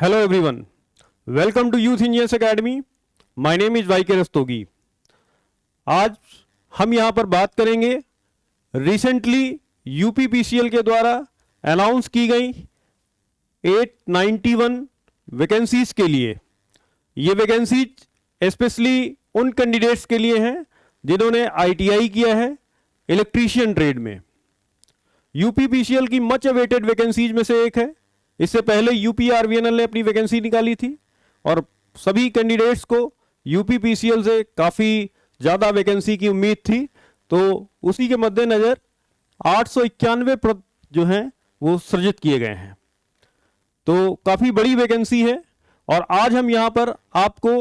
Hello everyone, welcome to Youth Engineers Academy. My name is YK Rastogi. आज हम यहाँ पर बात करेंगे रिसेंटली यूपीपीसीएल के द्वारा अनाउंस की गई 891 वैकेंसीज के लिए. ये वैकेंसीज स्पेशली उन कैंडिडेट्स के लिए हैं जिन्होंने आईटीआई किया है इलेक्ट्रीशियन ट्रेड में. यूपीपीसीएल की मच अवेटेड वैकेंसीज में से एक है. इससे पहले यूपीआरवीएनएल ने अपनी वैकेंसी निकाली थी और सभी कैंडिडेट्स को यूपीपीसीएल से काफ़ी ज़्यादा वैकेंसी की उम्मीद थी. तो उसी के मद्देनज़र 891 पद जो हैं वो सृजित किए गए हैं. तो काफ़ी बड़ी वैकेंसी है और आज हम यहाँ पर आपको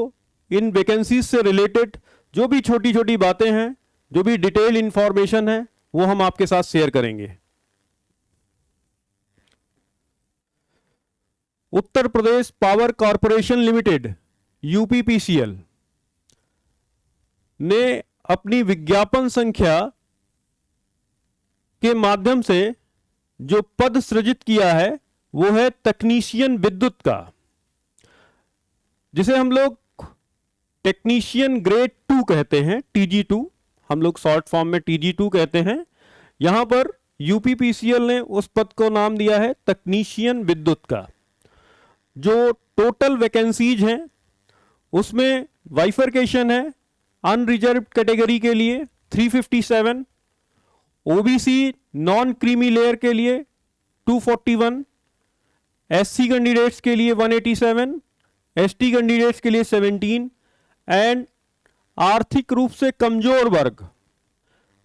इन वैकेंसीज से रिलेटेड जो भी छोटी छोटी बातें हैं, जो भी डिटेल इंफॉर्मेशन है, वो हम आपके साथ शेयर करेंगे. Uttar Pradesh power corporation limited UPPCL ने अपनी विज्ञापन संख्या के माध्यम से जो पद सृजित किया है वो है तकनीशियन विद्युत का, जिसे हम लोग टेक्नीशियन ग्रेड 2 कहते हैं, TG2 हम लोग शॉर्ट फॉर्म में TG2 कहते हैं. यहां पर यूपीपीसीएल ने उस पद को नाम दिया है तकनीशियन विद्युत का. जो टोटल वैकेंसीज हैं उसमें वाइफरकेशन है. अनरिजर्व कैटेगरी के लिए 357, ओबीसी नॉन क्रीमी लेयर के लिए 241, एससी कैंडिडेट्स के लिए 187, एसटी कैंडिडेट्स के लिए 17 एंड आर्थिक रूप से कमजोर वर्ग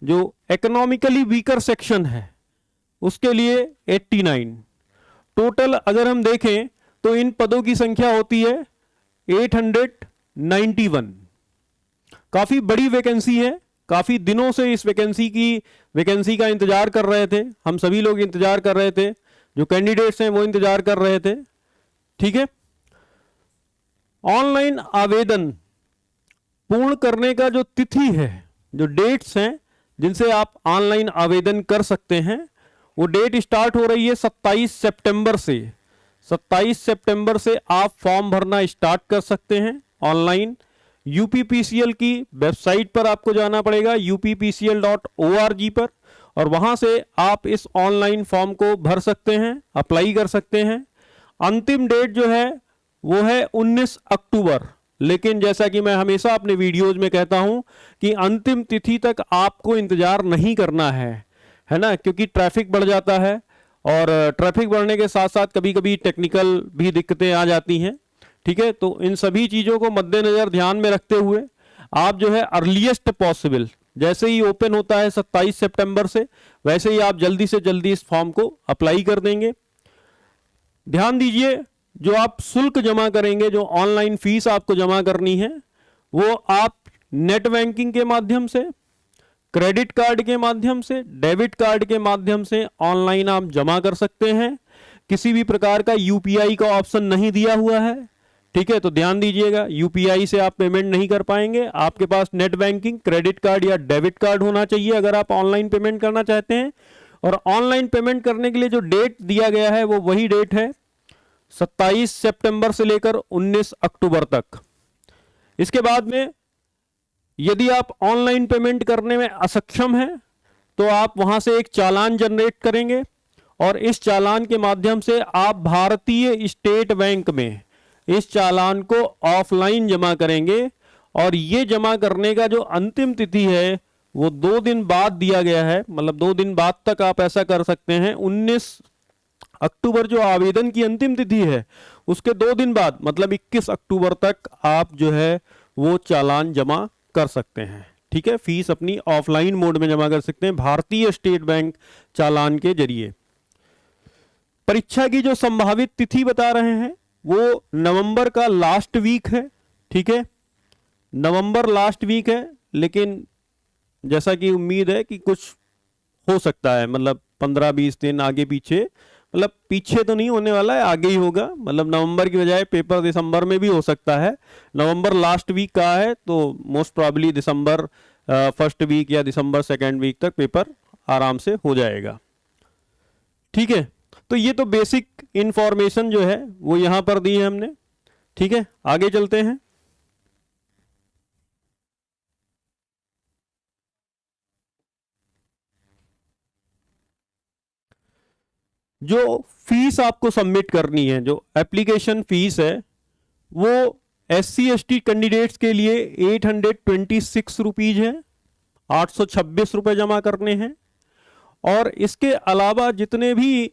जो इकोनॉमिकली वीकर सेक्शन है उसके लिए 89. टोटल अगर हम देखें तो इन पदों की संख्या होती है 891. काफी बड़ी वैकेंसी है. काफी दिनों से इस वैकेंसी का इंतजार कर रहे थे. हम सभी लोग इंतजार कर रहे थे, जो कैंडिडेट्स हैं वो इंतजार कर रहे थे. ठीक है. ऑनलाइन आवेदन पूर्ण करने का जो तिथि है, जो डेट्स हैं जिनसे आप ऑनलाइन आवेदन कर सकते हैं, वो डेट स्टार्ट हो रही है 27 सितंबर से. 27 सितंबर से आप फॉर्म भरना स्टार्ट कर सकते हैं ऑनलाइन. यूपीपीसीएल की वेबसाइट पर आपको जाना पड़ेगा uppcl.org पर, और वहां से आप इस ऑनलाइन फॉर्म को भर सकते हैं, अप्लाई कर सकते हैं. अंतिम डेट जो है वो है 19 अक्टूबर. लेकिन जैसा कि मैं हमेशा अपने वीडियोज में कहता हूं कि अंतिम तिथि तक आपको इंतजार नहीं करना है ना, क्योंकि ट्रैफिक बढ़ जाता है और ट्रैफिक बढ़ने के साथ साथ कभी कभी टेक्निकल भी दिक्कतें आ जाती हैं. ठीक है. तो इन सभी चीज़ों को मद्देनज़र ध्यान में रखते हुए आप जो है अर्लीस्ट पॉसिबल, जैसे ही ओपन होता है 27 सितंबर से, वैसे ही आप जल्दी से जल्दी इस फॉर्म को अप्लाई कर देंगे. ध्यान दीजिए, जो आप शुल्क जमा करेंगे, जो ऑनलाइन फीस आपको जमा करनी है, वो आप नेट बैंकिंग के माध्यम से, क्रेडिट कार्ड के माध्यम से, डेबिट कार्ड के माध्यम से ऑनलाइन आप जमा कर सकते हैं. किसी भी प्रकार का यूपीआई का ऑप्शन नहीं दिया हुआ है. ठीक है. तो ध्यान दीजिएगा, यूपीआई से आप पेमेंट नहीं कर पाएंगे. आपके पास नेट बैंकिंग, क्रेडिट कार्ड या डेबिट कार्ड होना चाहिए अगर आप ऑनलाइन पेमेंट करना चाहते हैं. और ऑनलाइन पेमेंट करने के लिए जो डेट दिया गया है वो वही डेट है 27 सितंबर से लेकर 19 अक्टूबर तक. इसके बाद में यदि आप ऑनलाइन पेमेंट करने में असक्षम हैं तो आप वहां से एक चालान जनरेट करेंगे और इस चालान के माध्यम से आप भारतीय स्टेट बैंक में इस चालान को ऑफलाइन जमा करेंगे. और ये जमा करने का जो अंतिम तिथि है वो 2 दिन बाद दिया गया है, मतलब 2 दिन बाद तक आप ऐसा कर सकते हैं. 19 अक्टूबर जो आवेदन की अंतिम तिथि है उसके 2 दिन बाद, मतलब 21 अक्टूबर तक आप जो है वो चालान जमा कर सकते हैं. ठीक है. फीस अपनी ऑफलाइन मोड में जमा कर सकते हैं भारतीय स्टेट बैंक चालान के जरिए. परीक्षा की जो संभावित तिथि बता रहे हैं वो नवंबर का लास्ट वीक है. ठीक है. नवंबर लास्ट वीक है, लेकिन जैसा कि उम्मीद है कि कुछ हो सकता है, मतलब 15-20 दिन आगे पीछे, मतलब पीछे तो नहीं होने वाला है, आगे ही होगा. मतलब नवंबर की बजाय पेपर दिसंबर में भी हो सकता है. नवंबर लास्ट वीक का है तो मोस्ट प्रॉब्ली दिसंबर फर्स्ट वीक या दिसंबर सेकेंड वीक तक पेपर आराम से हो जाएगा. ठीक है. तो तो ये तो बेसिक इंफॉर्मेशन जो है वो यहां पर दी है हमने। ठीक है, आगे चलते हैं। जो फीस आपको सबमिट करनी है, जो एप्लीकेशन फीस है, वो SC/ST कैंडिडेट्स के लिए 826 रुपीज है, 826 रुपए जमा करने हैं। और इसके अलावा जितने भी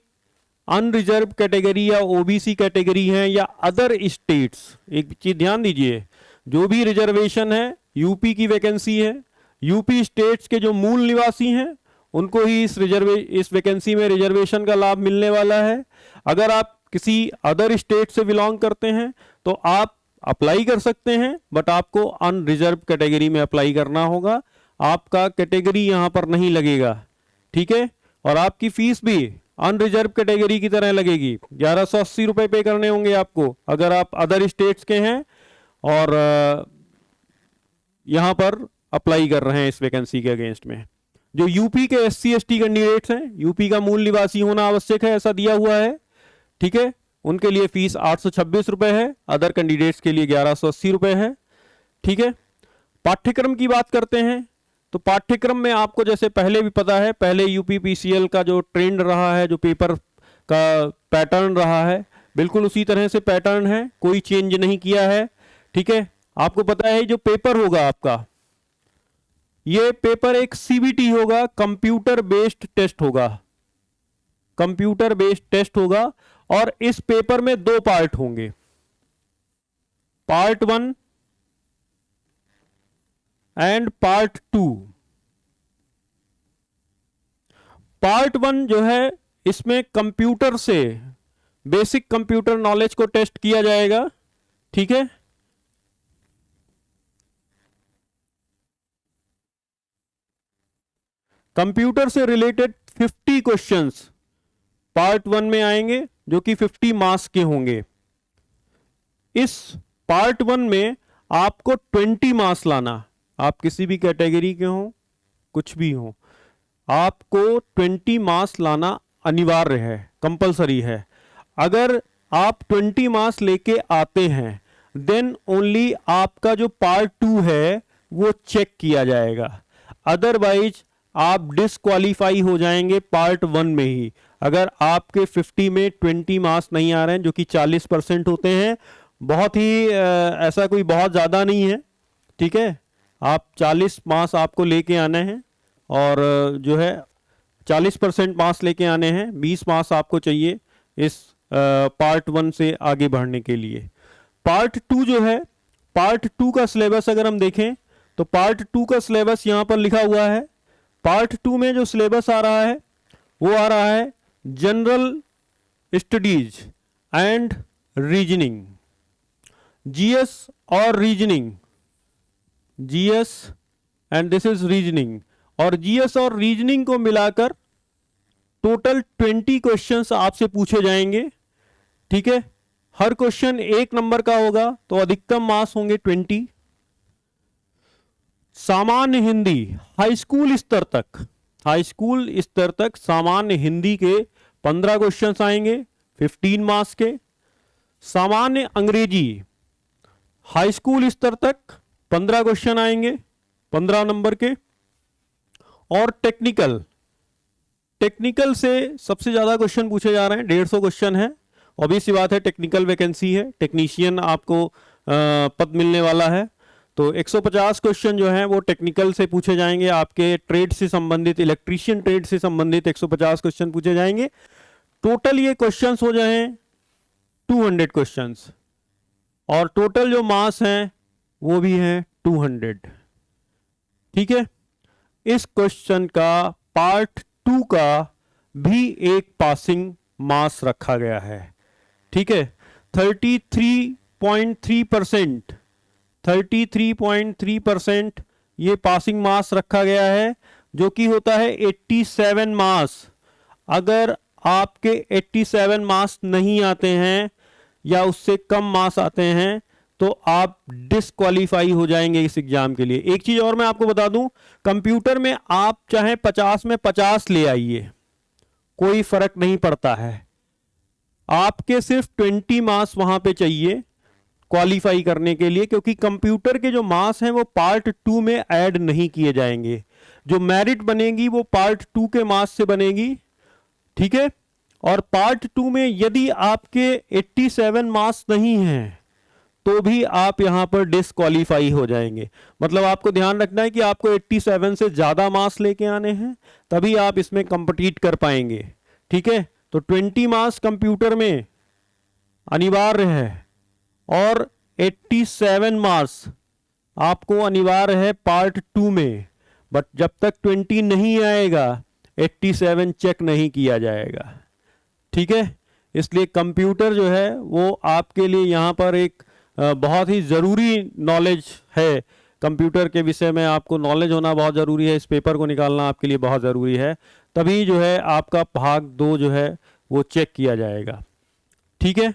अनरिजर्व कैटेगरी या OBC कैटेगरी हैं या अदर स्टेट्स, एक चीज ध्यान दीजिए, जो भी रिजर्वेशन है यूपी की वैकेंसी है, यूपी स्टेट्स के जो मूल निवासी हैं उनको ही इस वैकेंसी में रिजर्वेशन का लाभ मिलने वाला है। अगर आप किसी अदर स्टेट से बिलोंग करते हैं तो आप अप्लाई कर सकते हैं, बट आपको अनरिजर्व कैटेगरी में अप्लाई करना होगा, आपका कैटेगरी यहां पर नहीं लगेगा। ठीक है, और आपकी फीस भी अनरिजर्व कैटेगरी की तरह लगेगी, 1180 रुपए पे करने होंगे आपको अगर आप अदर स्टेट्स के हैं और यहां पर अप्लाई कर रहे हैं इस वैकेंसी के अगेंस्ट में। जो यूपी के SC/ST कैंडिडेट्स हैं, यूपी का मूल निवासी होना आवश्यक है ऐसा दिया हुआ है। ठीक है, उनके लिए फीस 826 रुपए है, अदर कैंडिडेट्स के लिए 1180 रुपए है। ठीक है, पाठ्यक्रम की बात करते हैं तो पाठ्यक्रम में आपको जैसे पहले भी पता है, पहले UPPCL का जो ट्रेंड रहा है, जो पेपर का पैटर्न रहा है, बिल्कुल उसी तरह से पैटर्न है, कोई चेंज नहीं किया है। ठीक है, आपको पता है जो पेपर होगा आपका, ये पेपर एक CBT होगा, कंप्यूटर बेस्ड टेस्ट होगा, कंप्यूटर बेस्ड टेस्ट होगा। और इस पेपर में 2 पार्ट होंगे, पार्ट 1 एंड पार्ट 2। पार्ट 1 जो है इसमें कंप्यूटर से बेसिक कंप्यूटर नॉलेज को टेस्ट किया जाएगा। ठीक है, कंप्यूटर से रिलेटेड 50 क्वेश्चंस पार्ट 1 में आएंगे जो कि 50 मार्क्स के होंगे। इस पार्ट 1 में आपको 20 मार्क्स लाना, आप किसी भी कैटेगरी के हो, कुछ भी हो, आपको 20 मार्क्स लाना अनिवार्य है, कंपलसरी है। अगर आप 20 मार्क्स लेके आते हैं देन ओनली आपका जो पार्ट 2 है वो चेक किया जाएगा, अदरवाइज आप डिसक्वालीफाई हो जाएंगे पार्ट 1 में ही। अगर आपके 50 में 20 मार्क्स नहीं आ रहे हैं, जो कि 40% होते हैं, बहुत ही ऐसा कोई बहुत ज़्यादा नहीं है। ठीक है, आप 40 मार्क्स आपको लेके आने हैं और जो है 40% मार्क्स लेके आने हैं, 20 मार्क्स आपको चाहिए इस पार्ट 1 से आगे बढ़ने के लिए। पार्ट 2 जो है, पार्ट 2 का सिलेबस अगर हम देखें तो पार्ट 2 का सिलेबस यहाँ पर लिखा हुआ है। पार्ट 2 में जो सिलेबस आ रहा है वो आ रहा है general studies and reasoning, GS और reasoning, GS and this is reasoning, और GS और रीजनिंग को मिलाकर टोटल 20 क्वेश्चंस आपसे पूछे जाएंगे। ठीक है, हर क्वेश्चन 1 नंबर का होगा तो अधिकतम मार्क्स होंगे 20। सामान्य हिंदी हाई स्कूल स्तर तक, हाई स्कूल स्तर तक सामान्य हिंदी के 15 क्वेश्चंस आएंगे 15 मार्क्स के। सामान्य अंग्रेजी हाई स्कूल स्तर तक 15 क्वेश्चन आएंगे 15 नंबर के। और टेक्निकल, टेक्निकल से सबसे ज्यादा क्वेश्चन पूछे जा रहे हैं, 150 क्वेश्चन है। ऑब्वियस सी बात है, टेक्निकल वैकेंसी है, टेक्नीशियन आपको पद मिलने वाला है, तो 150 क्वेश्चन जो हैं वो टेक्निकल से पूछे जाएंगे, आपके ट्रेड से संबंधित, इलेक्ट्रीशियन ट्रेड से संबंधित 150 क्वेश्चन पूछे जाएंगे। टोटल ये क्वेश्चंस हो जाए 200 क्वेश्चंस, और टोटल जो मार्क्स हैं वो भी हैं 200। ठीक है, इस क्वेश्चन का पार्ट 2 का भी एक पासिंग मार्क्स रखा गया है। ठीक है, 33.3%, 33.3% ये पासिंग मार्क्स रखा गया है, जो कि होता है 87 मार्क्स। अगर आपके 87 मार्क्स नहीं आते हैं या उससे कम मार्क्स आते हैं तो आप डिसक्वालीफाई हो जाएंगे इस एग्जाम के लिए। एक चीज और मैं आपको बता दूं, कंप्यूटर में आप चाहे 50 में 50 ले आइए, कोई फर्क नहीं पड़ता है। आपके सिर्फ 20 मार्क्स वहां पे चाहिए क्वालिफाई करने के लिए, क्योंकि कंप्यूटर के जो मार्क्स हैं वो पार्ट 2 में ऐड नहीं किए जाएंगे। जो मेरिट बनेगी वो पार्ट 2 के मार्क्स से बनेगी, ठीक है। और पार्ट 2 में यदि आपके 87 मार्क्स नहीं हैं तो भी आप यहां पर डिस्क्वालीफाई हो जाएंगे। मतलब आपको ध्यान रखना है कि आपको 87 से ज्यादा मार्क्स लेके आने हैं, तभी आप इसमें कंपीट कर पाएंगे, ठीक है। तो 20 मार्क्स कंप्यूटर में अनिवार्य है और 87 मार्क्स आपको अनिवार्य है पार्ट 2 में। बट जब तक 20 नहीं आएगा 87 चेक नहीं किया जाएगा, ठीक है। इसलिए कंप्यूटर जो है वो आपके लिए यहाँ पर एक बहुत ही ज़रूरी नॉलेज है। कंप्यूटर के विषय में आपको नॉलेज होना बहुत ज़रूरी है। इस पेपर को निकालना आपके लिए बहुत ज़रूरी है, तभी जो है आपका भाग 2 जो है वो चेक किया जाएगा, ठीक है।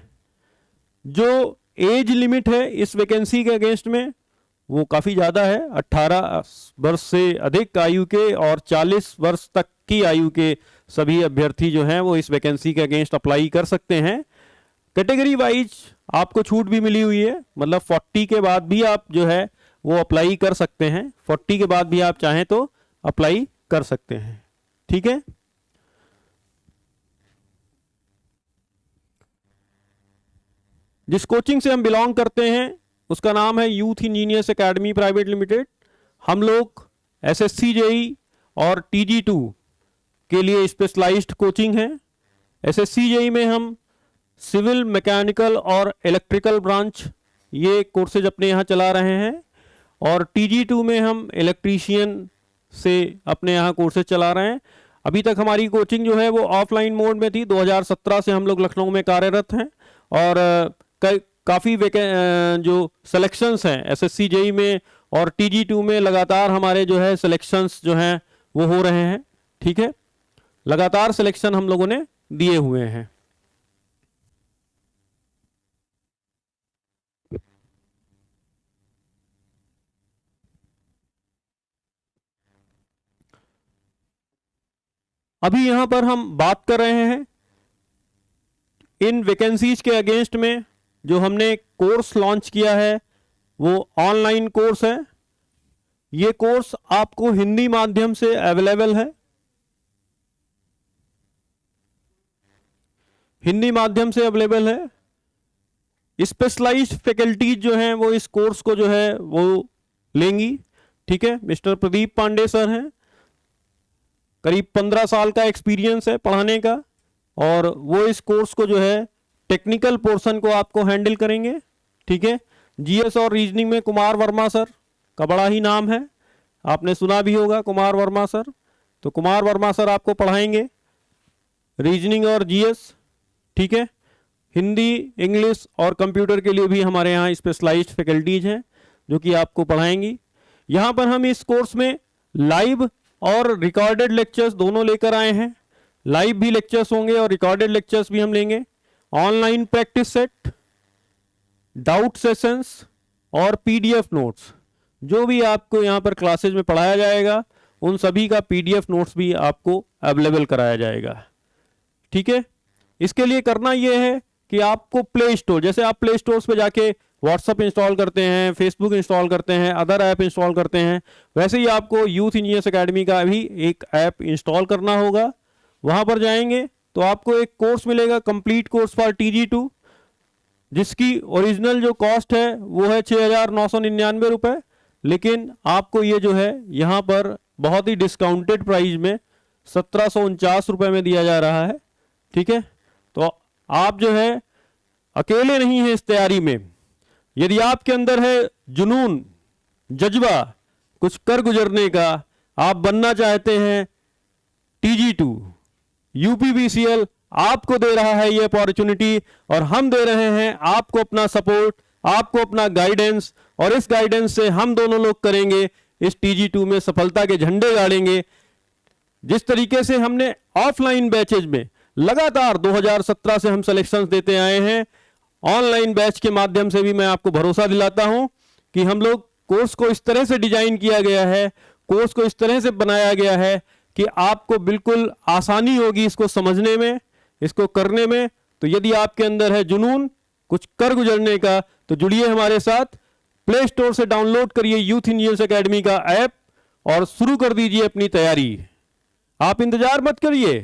जो एज लिमिट है इस वैकेंसी के अगेंस्ट में वो काफ़ी ज़्यादा है। 18 वर्ष से अधिक आयु के और 40 वर्ष तक की आयु के सभी अभ्यर्थी जो हैं वो इस वैकेंसी के अगेंस्ट अप्लाई कर सकते हैं। कैटेगरी वाइज आपको छूट भी मिली हुई है, मतलब 40 के बाद भी आप जो है वो अप्लाई कर सकते हैं। 40 के बाद भी आप चाहें तो अप्लाई कर सकते हैं, ठीक है। जिस कोचिंग से हम बिलोंग करते हैं उसका नाम है youth engineers academy private limited. हम लोग एसएससी जेई और TG2 के लिए स्पेशलाइज्ड कोचिंग है। एसएससी जेई में हम सिविल, मैकेनिकल और इलेक्ट्रिकल ब्रांच ये कोर्सेज अपने यहाँ चला रहे हैं, और TG2 में हम इलेक्ट्रीशियन से अपने यहाँ कोर्सेज चला रहे हैं। अभी तक हमारी कोचिंग जो है वो ऑफलाइन मोड में थी। 2017 से हम लोग लखनऊ में कार्यरत हैं, और काफ़ी जो सिलेक्शंस हैं एसएससी जेई में और TG2 में लगातार हमारे जो है सिलेक्शंस जो हैं वो हो रहे हैं, ठीक है। लगातार सिलेक्शन हम लोगों ने दिए हुए हैं। अभी यहां पर हम बात कर रहे हैं इन वैकेंसीज के अगेंस्ट में जो हमने कोर्स लॉन्च किया है वो ऑनलाइन कोर्स है। ये कोर्स आपको हिंदी माध्यम से अवेलेबल है। हिंदी माध्यम से अवेलेबल है। स्पेशलाइज्ड फैकल्टीज जो हैं वो इस कोर्स को जो है वो लेंगी, ठीक है। मिस्टर प्रदीप पांडे सर हैं, करीब 15 साल का एक्सपीरियंस है पढ़ाने का, और वो इस कोर्स को जो है टेक्निकल पोर्शन को आपको हैंडल करेंगे, ठीक है। जीएस और रीजनिंग में कुमार वर्मा सर का बड़ा ही नाम है, आपने सुना भी होगा कुमार वर्मा सर। तो कुमार वर्मा सर आपको पढ़ाएंगे रीजनिंग और जीएस, ठीक है। हिंदी, इंग्लिश और कंप्यूटर के लिए भी हमारे यहाँ स्पेशलाइज्ड फैकल्टीज हैं जो कि आपको पढ़ाएंगी। यहाँ पर हम इस कोर्स में लाइव और रिकॉर्डेड लेक्चर्स दोनों लेकर आए हैं। लाइव भी लेक्चर्स होंगे और रिकॉर्डेड लेक्चर्स भी हम लेंगे। Online practice set, doubt sessions और PDF नोट्स, जो भी आपको यहाँ पर क्लासेज में पढ़ाया जाएगा उन सभी का PDF नोट्स भी आपको अवेलेबल कराया जाएगा, ठीक है। इसके लिए करना यह है कि आपको प्ले स्टोर, जैसे आप प्ले स्टोर पे जाके व्हाट्सअप इंस्टॉल करते हैं, फेसबुक इंस्टॉल करते हैं, अदर ऐप इंस्टॉल करते हैं, वैसे ही आपको यूथ इंजीनियर्स एकेडमी का भी एक ऐप इंस्टॉल करना होगा। वहां पर जाएंगे तो आपको एक कोर्स मिलेगा, कंप्लीट कोर्स फॉर TG2, जिसकी ओरिजिनल जो कॉस्ट है वो है 6,999 रुपये, लेकिन आपको ये जो है यहाँ पर बहुत ही डिस्काउंटेड प्राइस में 1,749 रुपये में दिया जा रहा है, ठीक है। तो आप जो है अकेले नहीं है इस तैयारी में। यदि आपके अंदर है जुनून, जज्बा कुछ कर गुजरने का, आप बनना चाहते हैं TG2, UPVCL आपको दे रहा है ये अपॉर्चुनिटी, और हम दे रहे हैं आपको अपना सपोर्ट, आपको अपना गाइडेंस, और इस गाइडेंस से हम दोनों लोग करेंगे इस TG2 में सफलता के झंडे गाड़ेंगे। जिस तरीके से हमने ऑफलाइन बैचेज में लगातार 2017 से हम सिलेक्शंस देते आए हैं, ऑनलाइन बैच के माध्यम से भी मैं आपको भरोसा दिलाता हूं कि हम लोग कोर्स को इस तरह से डिजाइन किया गया है, कोर्स को इस तरह से बनाया गया है कि आपको बिल्कुल आसानी होगी इसको समझने में, इसको करने में, तो यदि आपके अंदर है जुनून कुछ कर गुजरने का, तो जुड़िए हमारे साथ। प्ले स्टोर से डाउनलोड करिए यूथ इंजीनियर्स एकेडमी का ऐप और शुरू कर दीजिए अपनी तैयारी। आप इंतजार मत करिए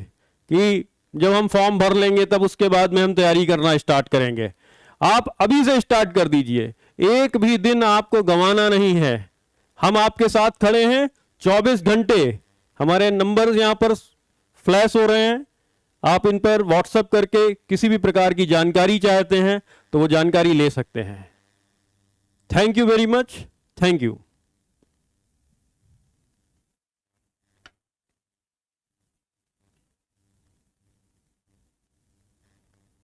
कि जब हम फॉर्म भर लेंगे तब उसके बाद में हम तैयारी करना स्टार्ट करेंगे। आप अभी से स्टार्ट कर दीजिए, एक भी दिन आपको गंवाना नहीं है। हम आपके साथ खड़े हैं 24 घंटे। हमारे नंबर यहां पर फ्लैश हो रहे हैं, आप इन पर व्हाट्सएप करके किसी भी प्रकार की जानकारी चाहते हैं तो वो जानकारी ले सकते हैं। Thank you very much, thank you.